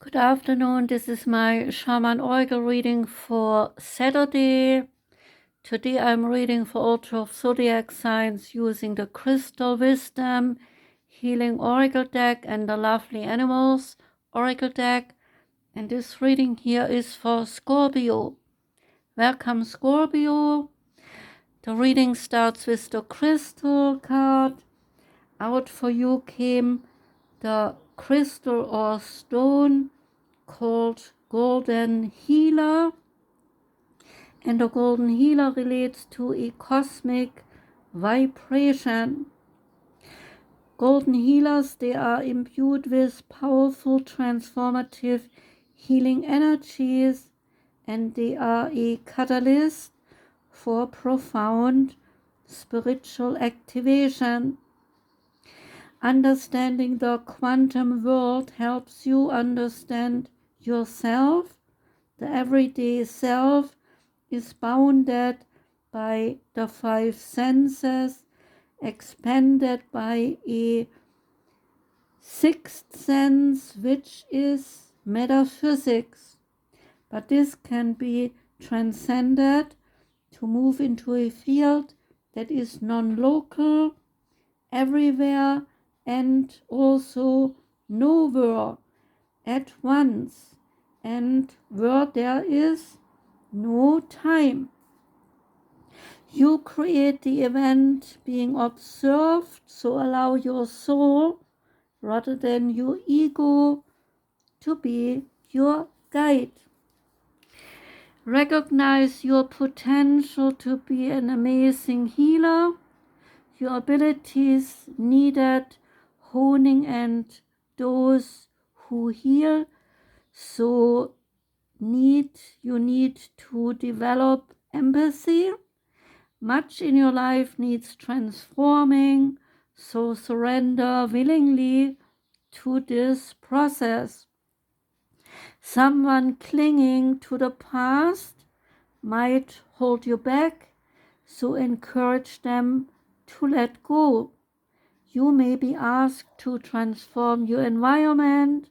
Good afternoon, this is my Shaman Oracle reading for Saturday. Today I'm reading for all 12 zodiac signs using the Crystal Wisdom Healing Oracle deck and the Lovely Animals Oracle deck. And this reading here is for Scorpio. Welcome, Scorpio. The reading starts with the Crystal card. Out for you came the crystal or stone called Golden Healer, and the Golden Healer relates to a cosmic vibration. Golden Healers, they are imbued with powerful transformative healing energies, and they are a catalyst for profound spiritual activation. Understanding the quantum world helps you understand yourself. The everyday self is bounded by the five senses, expanded by a sixth sense, which is metaphysics. But this can be transcended to move into a field that is non-local, everywhere, and also nowhere at once, and where there is no time. You create the event being observed, so allow your soul rather than your ego to be your guide. Recognize your potential to be an amazing healer. Your abilities needed honing, and those who heal. So you need to develop empathy. Much in your life needs transforming, so surrender willingly to this process. Someone clinging to the past might hold you back, so encourage them to let go. You may be asked to transform your environment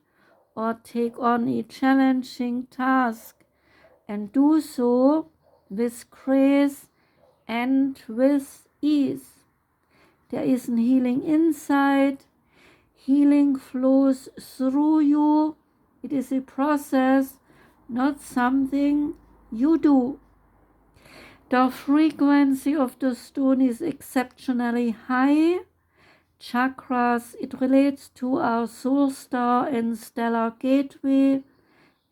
or take on a challenging task, and do so with grace and with ease. There is an healing inside. Healing flows through you. It is a process, not something you do. The frequency of the stone is exceptionally high. Chakras, it relates to our soul star and stellar gateway,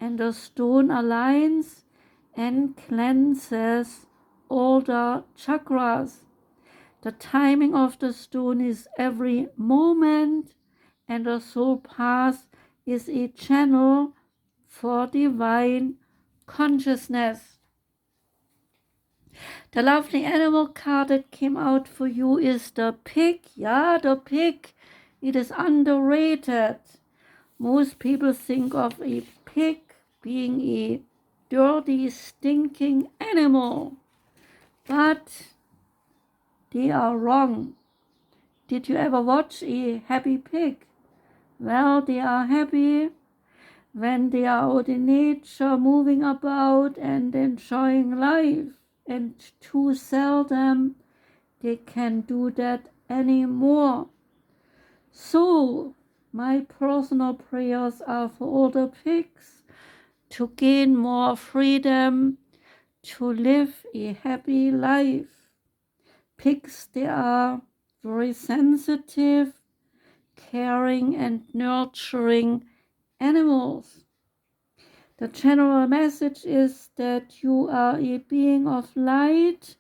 and the stone aligns and cleanses all the chakras. The timing of the stone is every moment, and the soul path is a channel for divine consciousness. The lovely animal card that came out for you is the pig. Yeah, the pig. It is underrated. Most people think of a pig being a dirty, stinking animal. But they are wrong. Did you ever watch a happy pig? Well, they are happy when they are out in nature, moving about and enjoying life. And too seldom they can do that anymore. So, my personal prayers are for all the pigs to gain more freedom, to live a happy life. Pigs, they are very sensitive, caring, and nurturing animals. The general message is that you are a being of light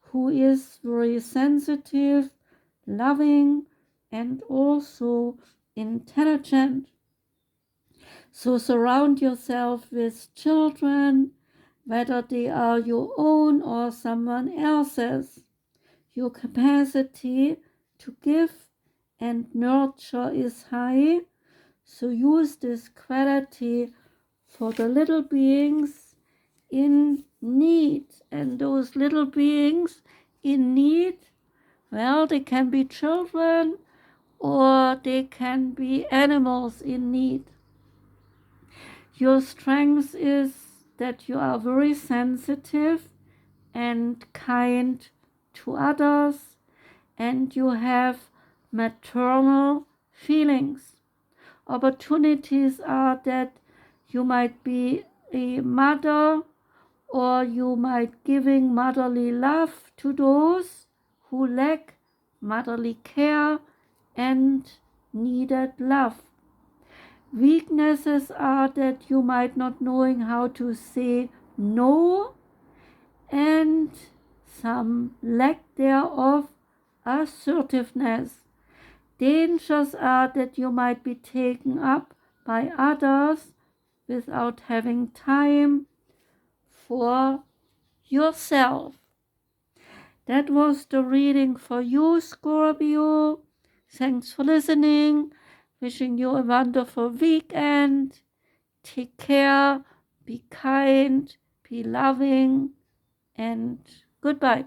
who is very sensitive, loving, and also intelligent. So surround yourself with children, whether they are your own or someone else's. Your capacity to give and nurture is high, so use this quality for the little beings in need. And those little beings in need, well, they can be children or they can be animals in need. Your strength is that you are very sensitive and kind to others, and you have maternal feelings. Opportunities are that you might be a mother, or you might giving motherly love to those who lack motherly care and needed love. Weaknesses are that you might not knowing how to say no, and some lack thereof assertiveness. Dangers are that you might be taken up by others without having time for yourself. That was the reading for you, Scorpio. Thanks for listening. Wishing you a wonderful weekend. Take care, be kind, be loving, and goodbye.